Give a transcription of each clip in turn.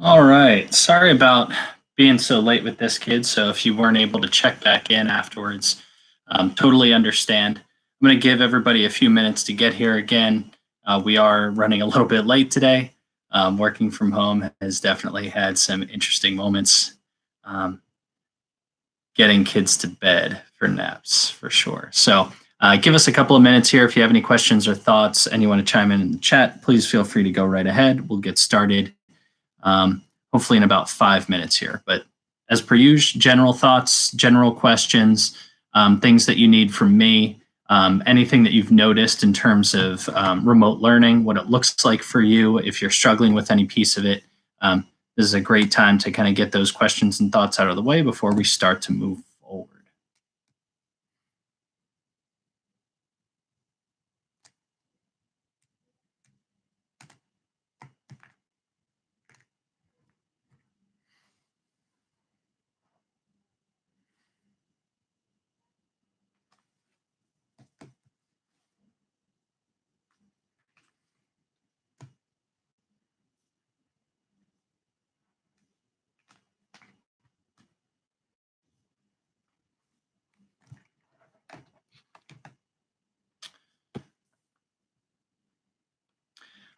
All right. Sorry about being so late with this, kid. So if you weren't able to check back in afterwards, totally understand. I'm going to give everybody a few minutes to get here again. We are running a little bit late today. Working from home has definitely had some interesting moments. Um, Getting kids to bed for naps, for sure. So give us a couple of minutes here. If you have any questions or thoughts and you want to chime in the chat, please feel free to go right ahead. We'll get started. Hopefully in about 5 minutes here. But as per usual, general thoughts, general questions, things that you need from me, anything that you've noticed in terms of remote learning, what it looks like for you, if you're struggling with any piece of it. This is a great time to kind of get those questions and thoughts out of the way before we start to move forward.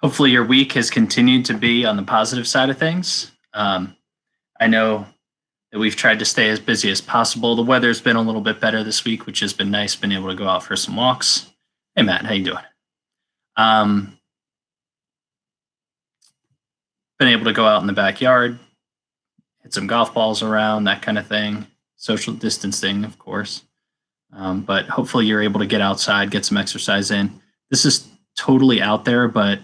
Hopefully your week has continued to be on the positive side of things. I know that we've tried to stay as busy as possible. The weather's been a little bit better this week, which has been nice, been able to go out for some walks. Hey, Matt, how you doing? Been able to go out in the backyard, hit some golf balls around, that kind of thing. Social distancing, of course. But hopefully you're able to get outside, get some exercise in. This is totally out there, but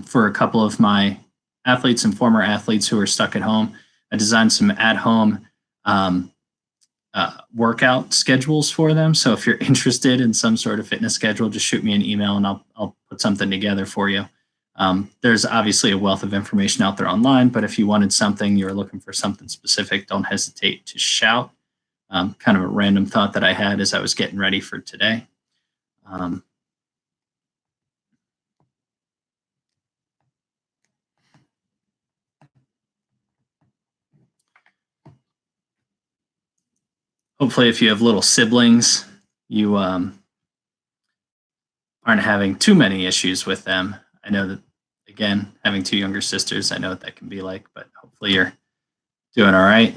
for a couple of my athletes and former athletes who are stuck at home, I designed some at-home workout schedules for them. So if you're interested in some sort of fitness schedule, just shoot me an email and I'll put something together for you. There's obviously a wealth of information out there online, but if you wanted something, you're looking for something specific, don't hesitate to shout. Kind of a random thought that I had as I was getting ready for today. Hopefully, if you have little siblings, you aren't having too many issues with them. I know that, again, having two younger sisters, I know what that can be like, but hopefully you're doing all right.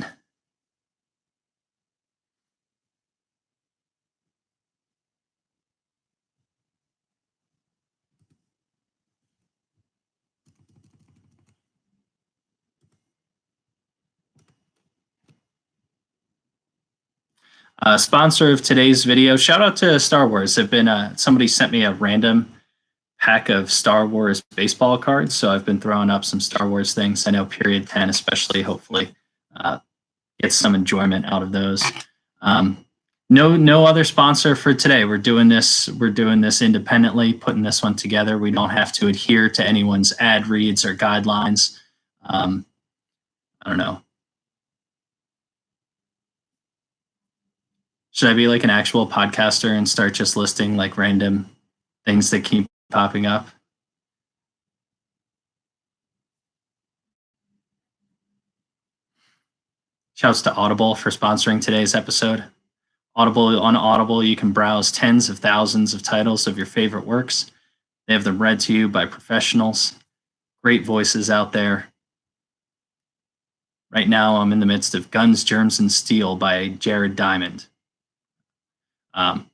Sponsor of today's video, shout out to Star Wars. They've been somebody sent me a random pack of Star Wars baseball cards, so I've been throwing up some Star Wars things. I know Period 10 especially, hopefully gets some enjoyment out of those. No other sponsor for today. We're doing this independently, putting this one together. We don't have to adhere to anyone's ad reads or guidelines. I don't know. Should I be like an actual podcaster and start just listing like random things that keep popping up? Shouts to Audible for sponsoring today's episode. On Audible, you can browse tens of thousands of titles of your favorite works. They have them read to you by professionals. Great voices out there. Right now, I'm in the midst of Guns, Germs, and Steel by Jared Diamond.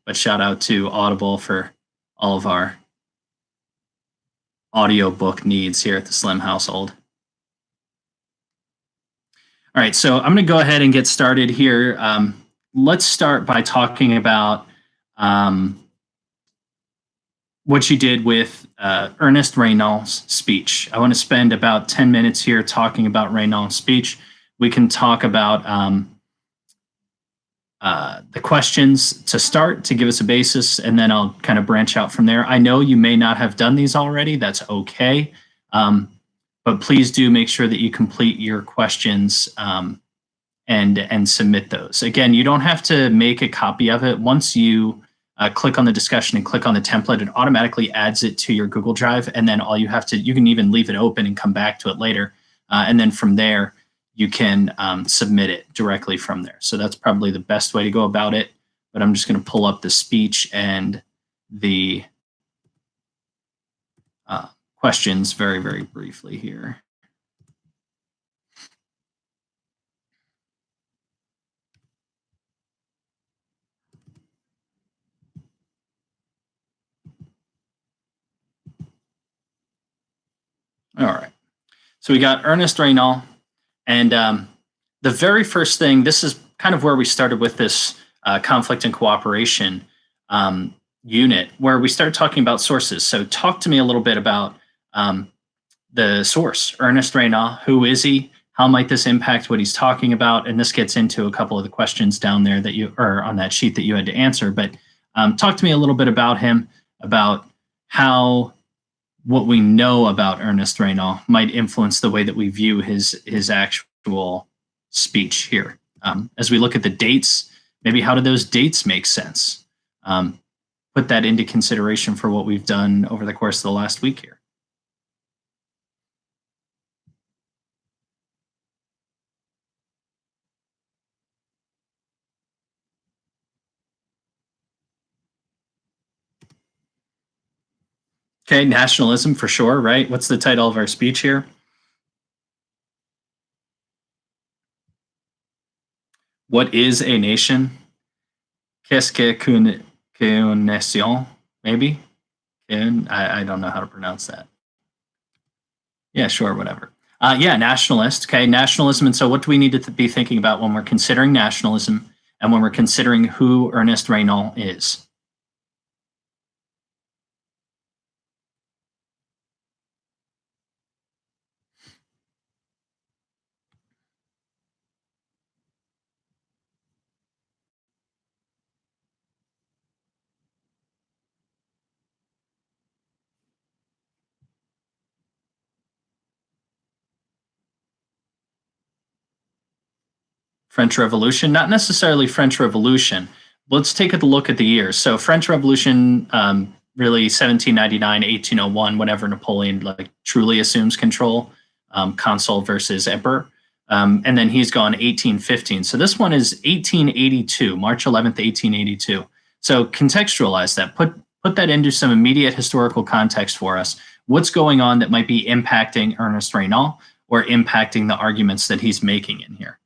But shout out to Audible for all of our audiobook needs here at the Slim household. All right, so I'm going to go ahead and get started here. Let's start by talking about what you did with Ernest Renan's speech. I want to spend about 10 minutes here talking about Renan's speech. We can talk about the questions to start to give us a basis, and then I'll kind of branch out from there. I know you may not have done these already. That's okay. But please do make sure that you complete your questions and submit those. Again, you don't have to make a copy of it. Once you click on the discussion and click on the template, it automatically adds it to your Google Drive. And then all you have to, you can even leave it open and come back to it later. and then from there, you can submit it directly from there. So that's probably the best way to go about it. But I'm just going to pull up the speech and the questions very, very briefly here. All right. So we got Ernest Reynal. And the very first thing, this is kind of where we started with this conflict and cooperation unit, where we started talking about sources. So talk to me a little bit about the source, Ernest Reynal. Who is he? How might this impact what he's talking about? And this gets into a couple of the questions down there that you, or on that sheet that you had to answer. But talk to me a little bit about him, about how what we know about Ernest Reynal might influence the way that we view his actual speech here. As we look at the dates, maybe how do those dates make sense? Put that into consideration for what we've done over the course of the last week here. Okay, nationalism for sure, right? What's the title of our speech here? What is a nation? Qu'est-ce qu'une nation? Maybe? I don't know how to pronounce that. Yeah, sure, whatever. Yeah, nationalist. Okay, nationalism. And so what do we need to be thinking about when we're considering nationalism and when we're considering who Ernest Reynal is? French Revolution, not necessarily French Revolution. Let's take a look at the years. So French Revolution, really 1799, 1801, whenever Napoleon truly assumes control, consul versus emperor. And then he's gone 1815. So this one is 1882, March 11th, 1882. So contextualize that, put that into some immediate historical context for us. What's going on that might be impacting Ernest Reynal or impacting the arguments that he's making in here?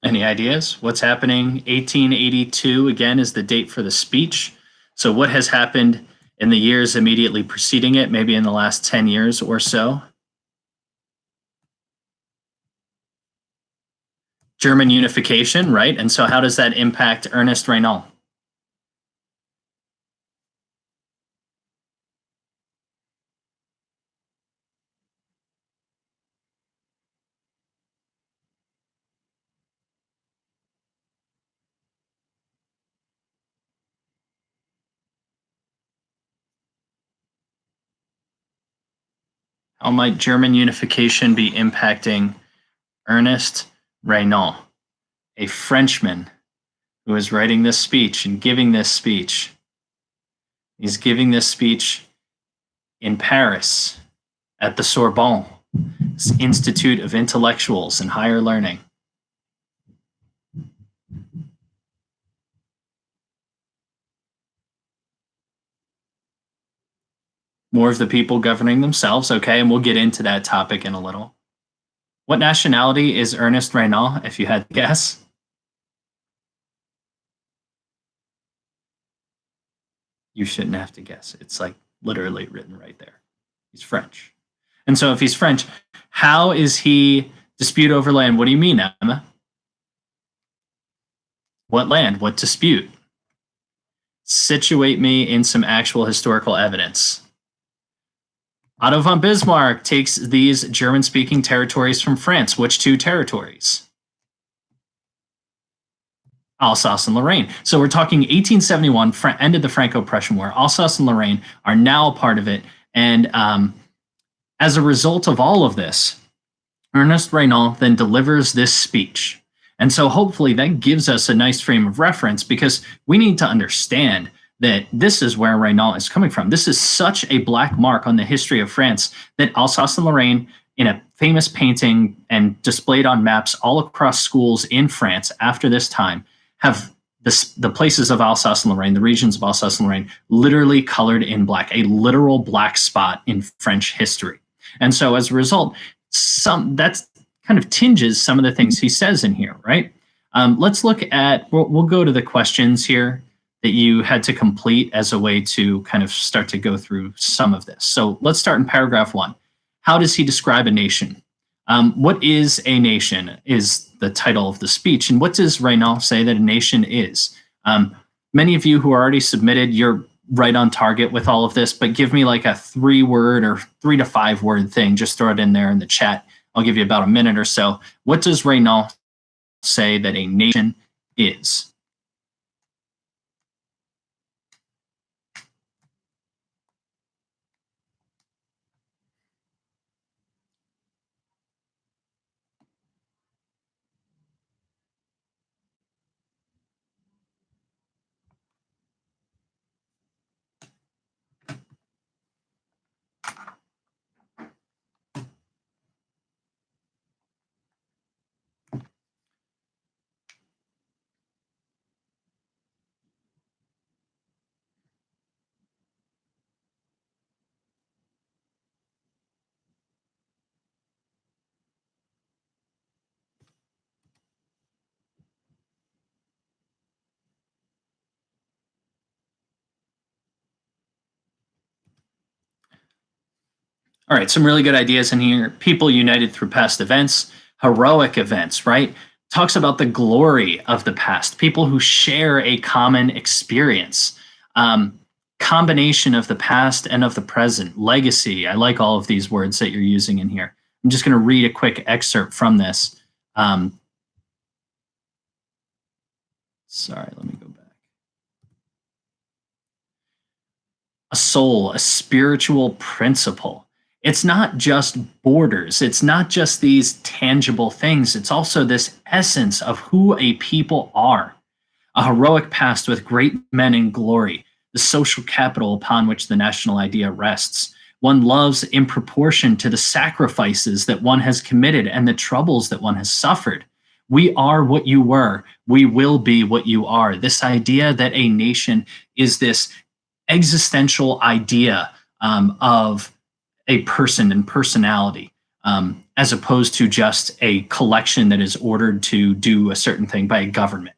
Any ideas? What's happening? 1882, again, is the date for the speech. So, what has happened in the years immediately preceding it, maybe in the last 10 years or so? German unification, right? And so, how does that impact Ernest Reynal? How might German unification be impacting Ernest Reynal, a Frenchman who is writing this speech and giving this speech? He's giving this speech in Paris at the Sorbonne, Institute of Intellectuals and Higher Learning. More of the people governing themselves, okay, and we'll get into that topic in a little. What nationality is Ernest Reynal, if you had to guess? You shouldn't have to guess. It's literally written right there. He's French. And so if he's French, how is he dispute over land? What do you mean, Emma? What land? What dispute? Situate me in some actual historical evidence. Otto von Bismarck takes these German-speaking territories from France. Which two territories? Alsace and Lorraine. So we're talking 1871, ended the Franco-Prussian War. Alsace and Lorraine are now a part of it. And as a result of all of this, Ernest Renan then delivers this speech. And so hopefully that gives us a nice frame of reference, because we need to understand that this is where Renan is coming from. This is such a black mark on the history of France that Alsace and Lorraine, in a famous painting and displayed on maps all across schools in France after this time, have the places of Alsace and Lorraine, the regions of Alsace and Lorraine, literally colored in black, a literal black spot in French history. And so as a result, that's kind of tinges some of the things he says in here, right? Let's look at, we'll go to the questions here that you had to complete as a way to kind of start to go through some of this. So let's start in paragraph 1. How does he describe a nation? What is a nation is the title of the speech. And what does Renan say that a nation is? Many of you who are already submitted, you're right on target with all of this, but give me like a 3-word or 3 to 5 word thing. Just throw it in there in the chat. I'll give you about a minute or so. What does Renan say that a nation is? All right, some really good ideas in here. People united through past events, heroic events, right? Talks about the glory of the past, people who share a common experience, combination of the past and of the present, legacy. I like all of these words that you're using in here. I'm just going to read a quick excerpt from this. Sorry, let me go back. A soul, a spiritual principle. It's not just borders. It's not just these tangible things. It's also this essence of who a people are. A heroic past with great men in glory, the social capital upon which the national idea rests. One loves in proportion to the sacrifices that one has committed and the troubles that one has suffered. We are what you were. We will be what you are. This idea that a nation is this existential idea of a person and personality, as opposed to just a collection that is ordered to do a certain thing by a government.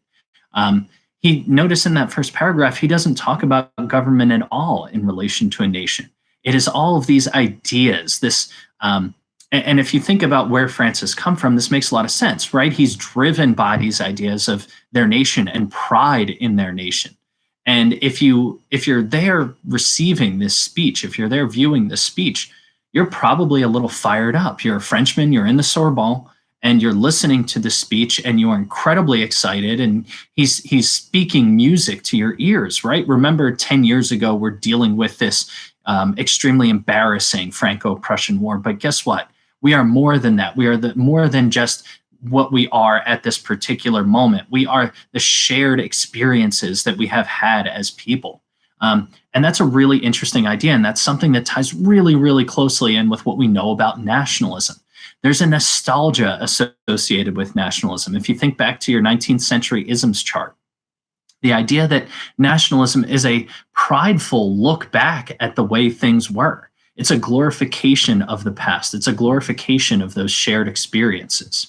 He notice in that first paragraph, he doesn't talk about government at all in relation to a nation. It is all of these ideas, this, and if you think about where France has come from, this makes a lot of sense, right? He's driven by these ideas of their nation and pride in their nation. And if you're there receiving this speech, if you're there viewing this speech, you're probably a little fired up. You're a Frenchman, you're in the Sorbonne, and you're listening to the speech and you're incredibly excited, and he's speaking music to your ears, right? Remember 10 years ago, we're dealing with this extremely embarrassing Franco-Prussian War, but guess what? We are more than that. We are more than just what we are at this particular moment. We are the shared experiences that we have had as people. And that's a really interesting idea. And that's something that ties really, really closely in with what we know about nationalism. There's a nostalgia associated with nationalism. If you think back to your 19th century isms chart, the idea that nationalism is a prideful look back at the way things were. It's a glorification of the past. It's a glorification of those shared experiences.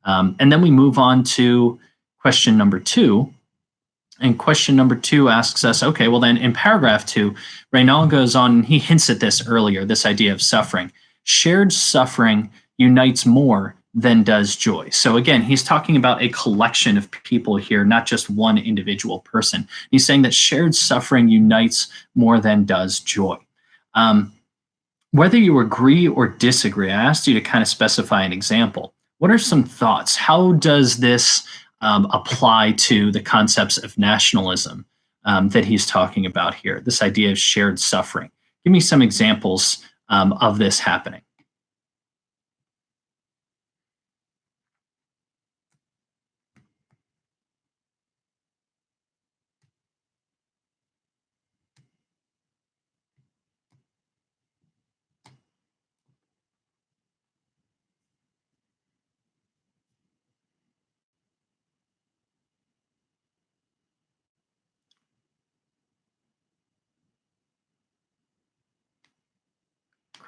And then we move on to question number 2. And question number 2 asks us, okay, well then in paragraph 2, Renan goes on, and he hints at this earlier, this idea of suffering. Shared suffering unites more than does joy. So again, he's talking about a collection of people here, not just one individual person. He's saying that shared suffering unites more than does joy. Um, Whether you agree or disagree, I asked you to kind of specify an example. What are some thoughts? How does this apply to the concepts of nationalism that he's talking about here? This idea of shared suffering. Give me some examples of this happening.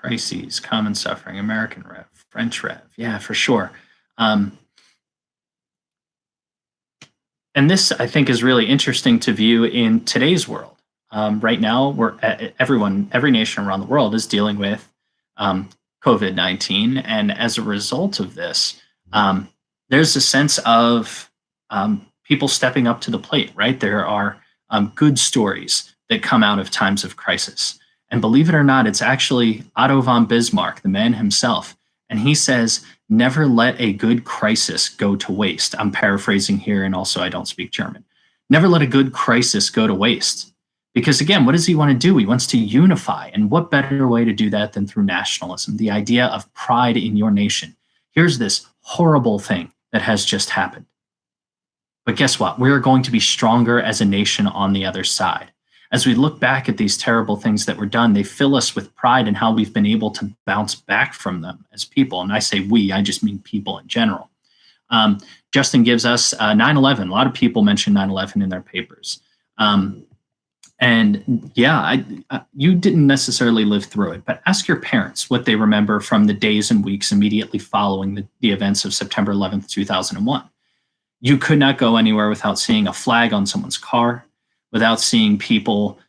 Crises, common suffering, American Rev, French Rev. Yeah, for sure. Um, and this, I think, is really interesting to view in today's world. Right now, every nation around the world is dealing with um, COVID-19, and as a result of this, there's a sense of people stepping up to the plate. Right, there are good stories that come out of times of crisis, and believe it or not, it's actually Otto von Bismarck, the man himself, and he says, never let a good crisis go to waste. I'm paraphrasing here, and also I don't speak German. Never let a good crisis go to waste. Because again, what does he want to do? He wants to unify. And what better way to do that than through nationalism, the idea of pride in your nation? Here's this horrible thing that has just happened. But guess what? We're going to be stronger as a nation on the other side. As we look back at these terrible things that were done, they fill us with pride in how we've been able to bounce back from them as people. And I say we, I just mean people in general. Justin gives us 9/11. A lot of people mention 9/11 in their papers. And yeah, you didn't necessarily live through it, but ask your parents what they remember from the days and weeks immediately following the events of September 11th, 2001. You could not go anywhere without seeing a flag on someone's car, without seeing people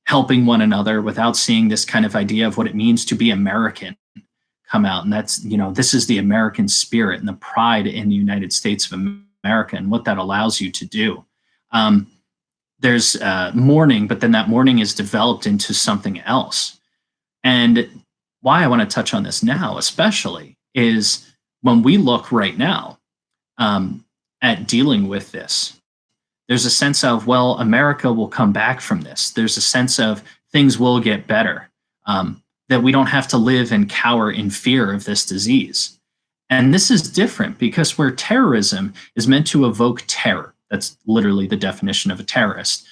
helping one another, without seeing this kind of idea of what it means to be American come out. And that's, this is the American spirit and the pride in the United States of America and what that allows you to do. There's mourning, but then that mourning is developed into something else. And why I want to touch on this now, especially, is when we look right now at dealing with this, there's a sense of, well, America will come back from this. There's a sense of things will get better, that we don't have to live and cower in fear of this disease. And this is different because where terrorism is meant to evoke terror, that's literally the definition of a terrorist,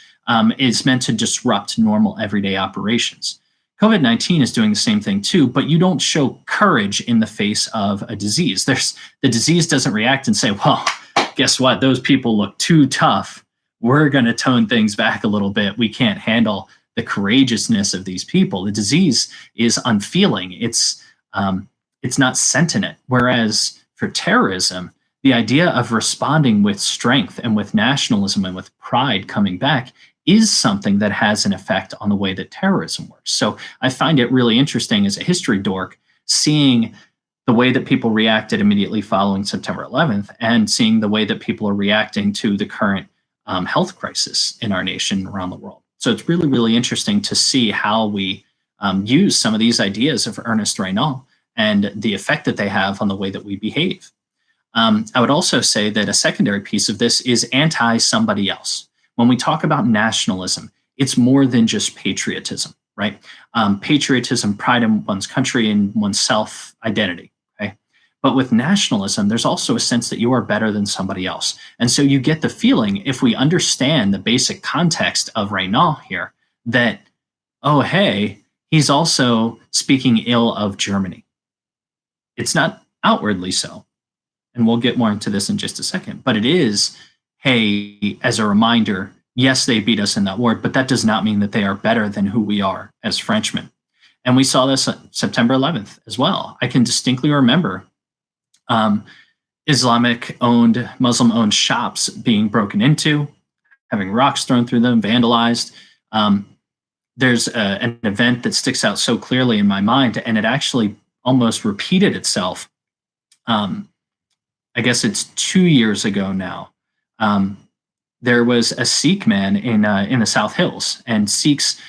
is meant to disrupt normal everyday operations. COVID-19 is doing the same thing too, but you don't show courage in the face of a disease. The disease doesn't react and say, well, guess what? Those people look too tough. We're going to tone things back a little bit. We can't handle the courageousness of these people. The disease is unfeeling. It's not sentient. Whereas for terrorism, the idea of responding with strength and with nationalism and with pride coming back is something that has an effect on the way that terrorism works. So I find it really interesting as a history dork, seeing the way that people reacted immediately following September 11th and seeing the way that people are reacting to the current health crisis in our nation around the world. So it's really, really interesting to see how we use some of these ideas of Ernest Renan and the effect that they have on the way that we behave. I would also say that a secondary piece of this is anti-somebody else. When we talk about nationalism, it's more than just patriotism, right? Patriotism, pride in one's country and one's self-identity, okay? But with nationalism, there's also a sense that you are better than somebody else. And so you get the feeling, if we understand the basic context of Renan here, that, oh, hey, he's also speaking ill of Germany. It's not outwardly so. And we'll get more into this in just a second. But it is, hey, as a reminder, yes, they beat us in that war, but that does not mean that they are better than who we are as Frenchmen. And we saw this on September 11th as well. I can distinctly remember Islamic-owned, Muslim-owned shops being broken into, having rocks thrown through them, vandalized. There's an event that sticks out so clearly in my mind, and it actually almost repeated itself I guess it's 2 years ago now. Um, there was a Sikh man in the South Hills, and Sikhs.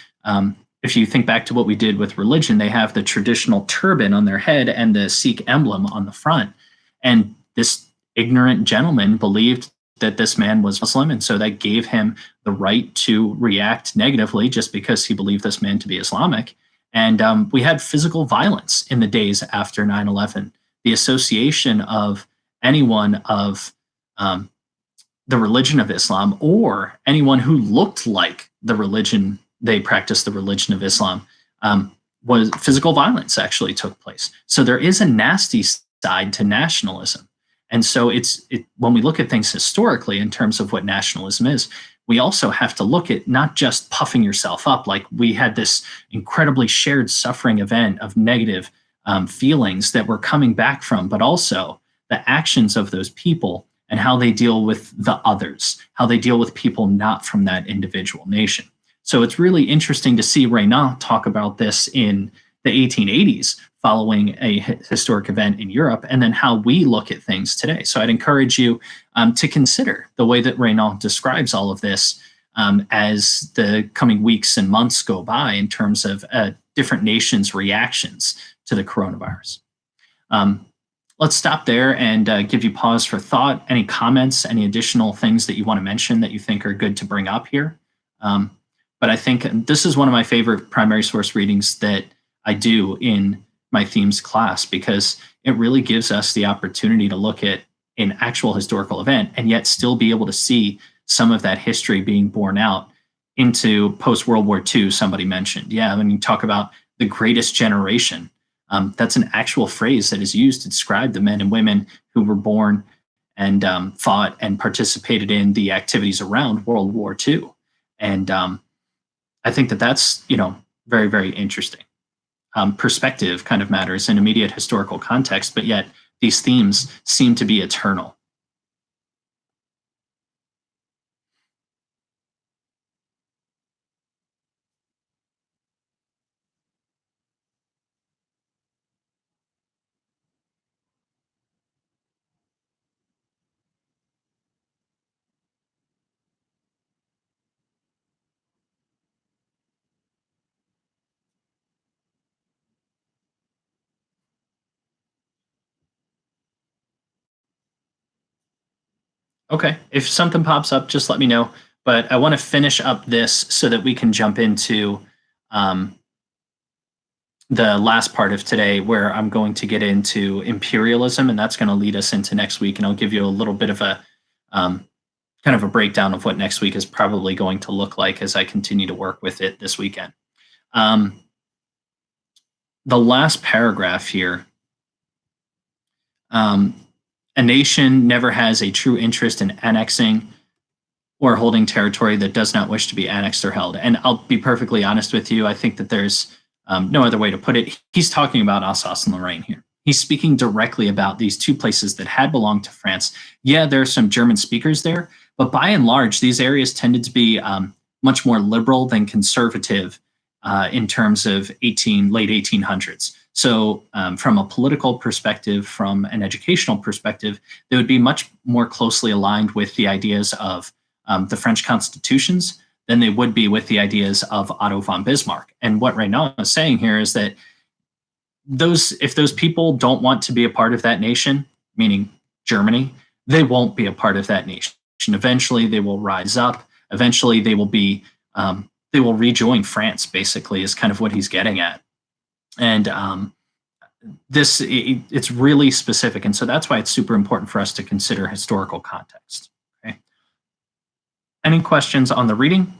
If you think back to what we did with religion, they have the traditional turban on their head and the Sikh emblem on the front. And this ignorant gentleman believed that this man was Muslim, and so that gave him the right to react negatively just because he believed this man to be Islamic. And we had physical violence in the days after 9/11. The association of anyone of um, the religion of Islam or anyone who looked like the religion they practiced, the religion of Islam, um, was physical violence actually took place. So there is a nasty side to nationalism. And so when we look at things historically in terms of what nationalism is, we also have to look at not just puffing yourself up. Like we had this incredibly shared suffering event of negative feelings that we're coming back from, but also the actions of those people and how they deal with the others, how they deal with people not from that individual nation. So it's really interesting to see Renan talk about this in the 1880s following a historic event in Europe, and then how we look at things today. So I'd encourage you to consider the way that Renan describes all of this as the coming weeks and months go by in terms of different nations' reactions to the coronavirus. Um, let's stop there and give you pause for thought. Any comments, any additional things that you want to mention that you think are good to bring up here? But I think this is one of my favorite primary source readings that I do in my themes class because it really gives us the opportunity to look at an actual historical event and yet still be able to see some of that history being borne out into post World War II. Somebody mentioned, yeah, when you talk about the greatest generation, that's an actual phrase that is used to describe the men and women who were born and fought and participated in the activities around World War II. And I think that that's very, very interesting. Perspective kind of matters in immediate historical context, but yet these themes seem to be eternal. Okay. If something pops up, just let me know. But I want to finish up this so that we can jump into um, the last part of today, where I'm going to get into imperialism, and that's going to lead us into next week. And I'll give you a little bit of a um, kind of a breakdown of what next week is probably going to look like as I continue to work with it this weekend. Um, the last paragraph here. Um, a nation never has a true interest in annexing or holding territory that does not wish to be annexed or held. And I'll be perfectly honest with you. I think that there's no other way to put it. He's talking about Alsace and Lorraine here. He's speaking directly about these two places that had belonged to France. Yeah, there are some German speakers there, but by and large, these areas tended to be much more liberal than conservative in terms of late 1800s. So, from a political perspective, from an educational perspective, they would be much more closely aligned with the ideas of the French constitutions than they would be with the ideas of Otto von Bismarck. And what Renan is saying here is that if those people don't want to be a part of that nation, meaning Germany, they won't be a part of that nation. Eventually, they will rise up. Eventually, they will rejoin France. Basically, is kind of what he's getting at. And it's really specific, and so that's why it's super important for us to consider historical context. Okay. Any questions on the reading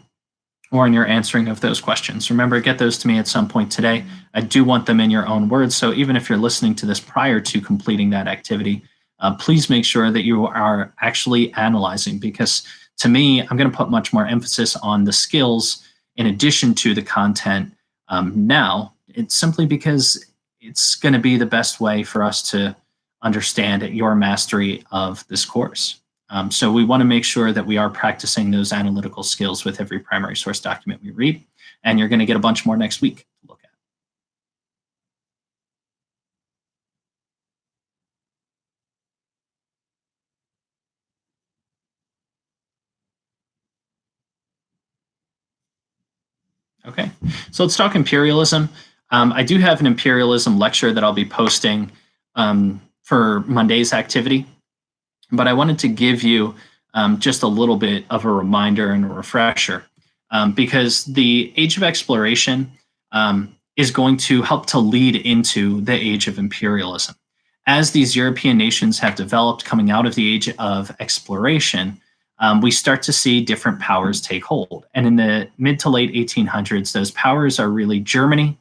or in your answering of those questions? Remember, get those to me at some point today. I do want them in your own words. So even if you're listening to this prior to completing that activity, please make sure that you are actually analyzing, because to me, I'm going to put much more emphasis on the skills in addition to the content now. It's simply because it's going to be the best way for us to understand your mastery of this course. So we want to make sure that we are practicing those analytical skills with every primary source document we read, and you're going to get a bunch more next week to look at. Okay, so let's talk imperialism. I do have an imperialism lecture that I'll be posting for Monday's activity, but I wanted to give you just a little bit of a reminder and a refresher because the age of exploration is going to help to lead into the age of imperialism. As these European nations have developed coming out of the age of exploration, we start to see different powers take hold. And in the mid to late 1800s, those powers are really Germany,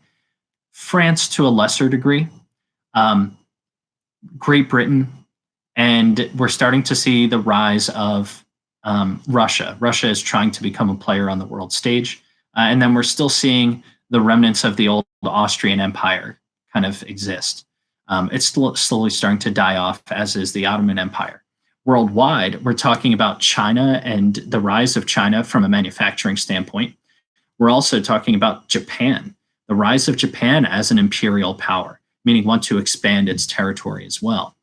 France to a lesser degree, um, Great Britain, and we're starting to see the rise of Russia. Russia is trying to become a player on the world stage. And then we're still seeing the remnants of the old Austrian Empire kind of exist. It's still slowly starting to die off, as is the Ottoman Empire. Worldwide, we're talking about China and the rise of China from a manufacturing standpoint. We're also talking about Japan, the rise of Japan as an imperial power, meaning want to expand its territory as well.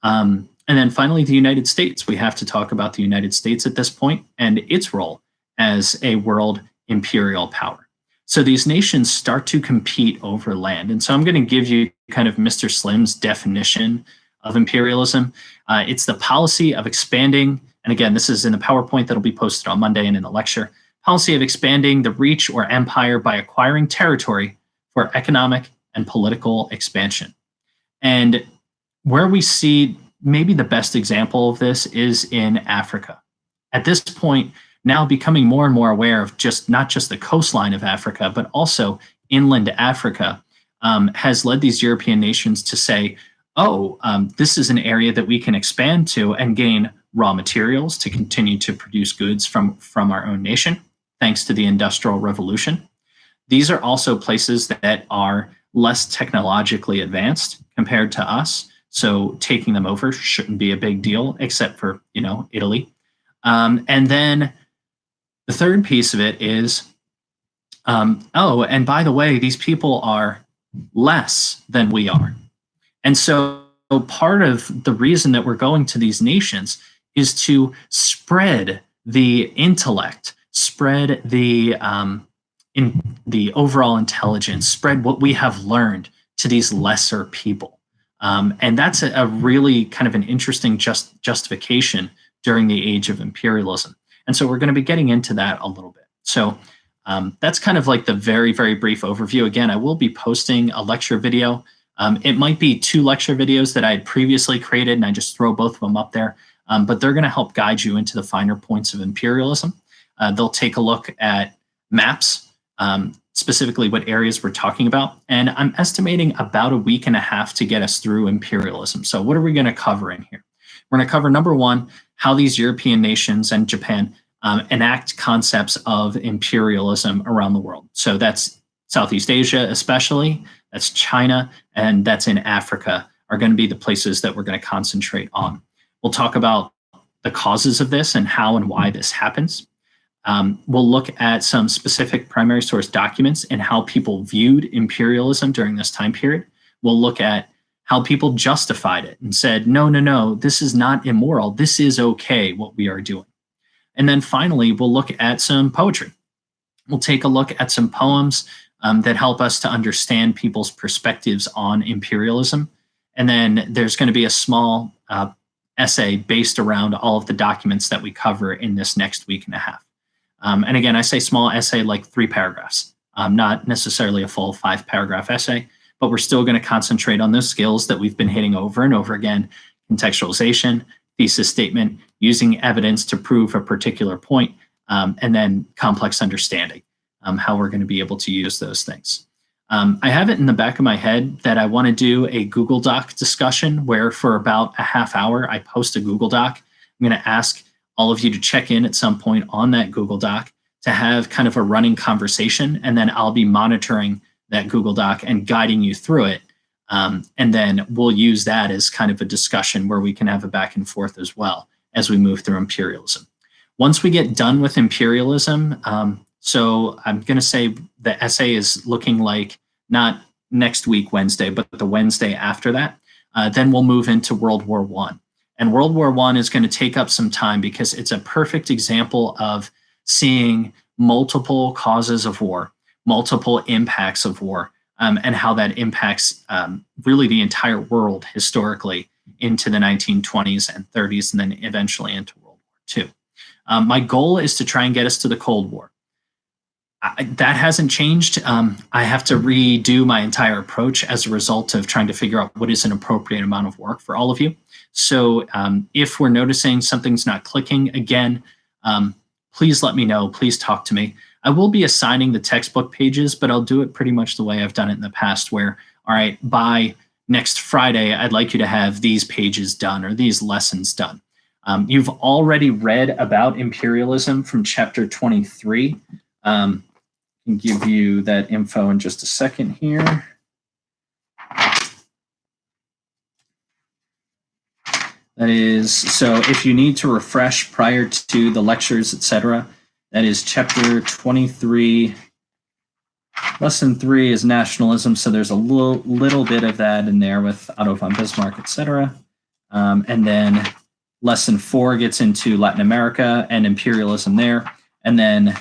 And then finally, the United States. We have to talk about the United States at this point and its role as a world imperial power. So these nations start to compete over land. And so I'm going to give you kind of Mr. Slim's definition of imperialism. It's the policy of expanding, and again, this is in the PowerPoint that'll be posted on Monday and in the lecture, policy of expanding the reach or empire by acquiring territory for economic and political expansion. And where we see maybe the best example of this is in Africa. At this point, now becoming more and more aware of not just the coastline of Africa, but also inland Africa, has led these European nations to say, this is an area that we can expand to and gain raw materials to continue to produce goods from our own nation, thanks to the Industrial Revolution. These are also places that are less technologically advanced compared to us. So taking them over shouldn't be a big deal, except for, Italy. And then the third piece of it is, and by the way, these people are less than we are. And so part of the reason that we're going to these nations is to spread the intellect, spread the overall intelligence, spread what we have learned to these lesser people. And that's a really kind of an interesting justification during the age of imperialism. And so we're going to be getting into that a little bit. So that's kind of like the very, very brief overview. Again, I will be posting a lecture video. It might be 2 lecture videos that I had previously created, and I just throw both of them up there. But they're going to help guide you into the finer points of imperialism. They'll take a look at maps, specifically what areas we're talking about. And I'm estimating about a week and a half to get us through imperialism. So what are we going to cover in here? We're going to cover, number one, how these European nations and Japan enact concepts of imperialism around the world. So that's Southeast Asia especially, that's China, and that's in Africa are going to be the places that we're going to concentrate on. We'll talk about the causes of this and how and why this happens. We'll look at some specific primary source documents and how people viewed imperialism during this time period. We'll look at how people justified it and said, no, this is not immoral. This is okay, what we are doing. And then finally, we'll look at some poetry. We'll take a look at some poems that help us to understand people's perspectives on imperialism. And then there's going to be a small essay based around all of the documents that we cover in this next week and a half. And again, I say small essay like 3 paragraphs, not necessarily a full 5-paragraph essay, but we're still going to concentrate on those skills that we've been hitting over and over again: contextualization, thesis statement, using evidence to prove a particular point, and then complex understanding, how we're going to be able to use those things. I have it in the back of my head that I want to do a Google Doc discussion where for about a half hour, I post a Google Doc. I'm going to ask all of you to check in at some point on that Google Doc to have kind of a running conversation, and then I'll be monitoring that Google Doc and guiding you through it. And then we'll use that as kind of a discussion where we can have a back and forth as well as we move through imperialism. Once we get done with imperialism, so I'm going to say the essay is looking like not next week, Wednesday, but the Wednesday after that. Then we'll move into World War I. And World War I is going to take up some time because it's a perfect example of seeing multiple causes of war, multiple impacts of war, and how that impacts really the entire world historically into the 1920s and 30s, and then eventually into World War II. My goal is to try and get us to the Cold War. That hasn't changed. I have to redo my entire approach as a result of trying to figure out what is an appropriate amount of work for all of you. So if we're noticing something's not clicking again, please let me know. Please talk to me. I will be assigning the textbook pages, but I'll do it pretty much the way I've done it in the past, where, all right, by next Friday, I'd like you to have these pages done or these lessons done. You've already read about imperialism from chapter 23. I can give you that info in just a second here. That is, so if you need to refresh prior to the lectures, etc., that is chapter 23. Lesson 3 is nationalism, so there's a little bit of that in there with Otto von Bismarck, etc. And then lesson 4 gets into Latin America and imperialism there. And then,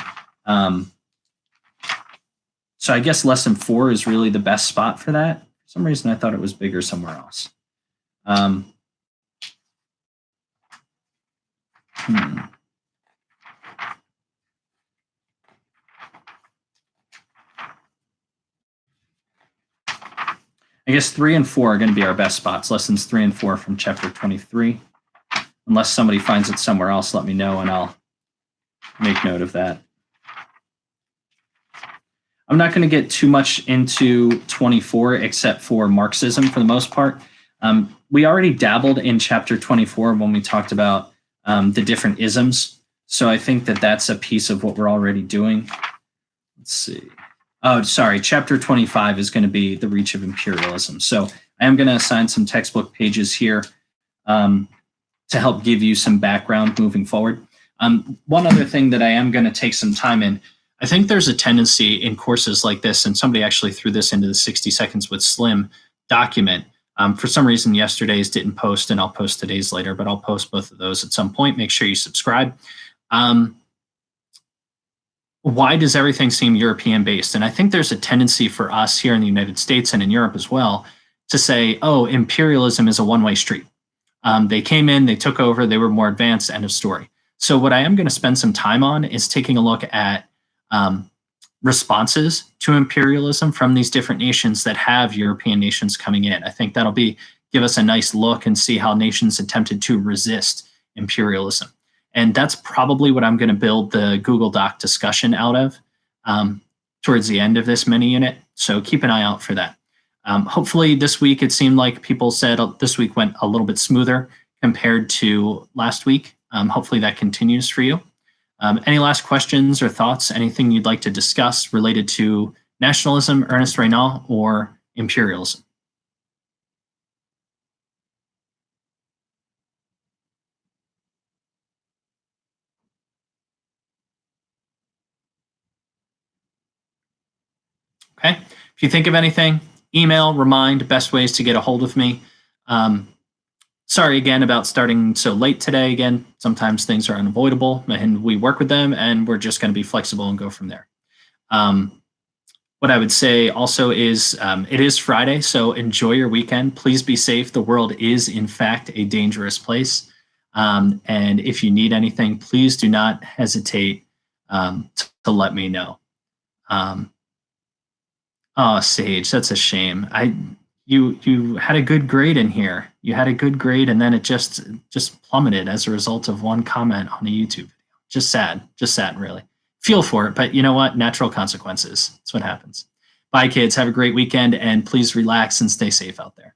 so I guess lesson 4 is really the best spot for that. For some reason, I thought it was bigger somewhere else. I guess 3 and 4 are going to be our best spots, lessons 3 and 4 from chapter 23. Unless somebody finds it somewhere else, let me know and I'll make note of that. I'm not going to get too much into 24 except for Marxism for the most part. We already dabbled in chapter 24 when we talked about the different isms. So I think that that's a piece of what we're already doing. Let's see. Oh, sorry. Chapter 25 is going to be the reach of imperialism. So I am going to assign some textbook pages here to help give you some background moving forward. One other thing that I am going to take some time in, I think there's a tendency in courses like this, and somebody actually threw this into the 60 Seconds with Slim document. For some reason, yesterday's didn't post, and I'll post today's later, but I'll post both of those at some point. Make sure you subscribe. Why does everything seem European-based? And I think there's a tendency for us here in the United States and in Europe as well to say, oh, imperialism is a one-way street. They came in, they took over, they were more advanced, end of story. So what I am going to spend some time on is taking a look at responses to imperialism from these different nations that have European nations coming in. I think that'll give us a nice look and see how nations attempted to resist imperialism. And that's probably what I'm going to build the Google Doc discussion out of towards the end of this mini unit. So keep an eye out for that. Hopefully this week, it seemed like people said this week went a little bit smoother compared to last week. Hopefully that continues for you. Any last questions or thoughts? Anything you'd like to discuss related to nationalism, Ernest Renan, or imperialism? Okay. If you think of anything, email, remind, best ways to get a hold of me. Sorry again about starting so late today. Again, sometimes things are unavoidable and we work with them and we're just going to be flexible and go from there. What I would say also is it is Friday, so enjoy your weekend. Please be safe. The world is, in fact, a dangerous place. And if you need anything, please do not hesitate to let me know. Oh, Sage, that's a shame. You had a good grade in here. You had a good grade, and then it just plummeted as a result of one comment on a YouTube video. Just sad, really. Feel for it, but you know what? Natural consequences. That's what happens. Bye, kids. Have a great weekend, and please relax and stay safe out there.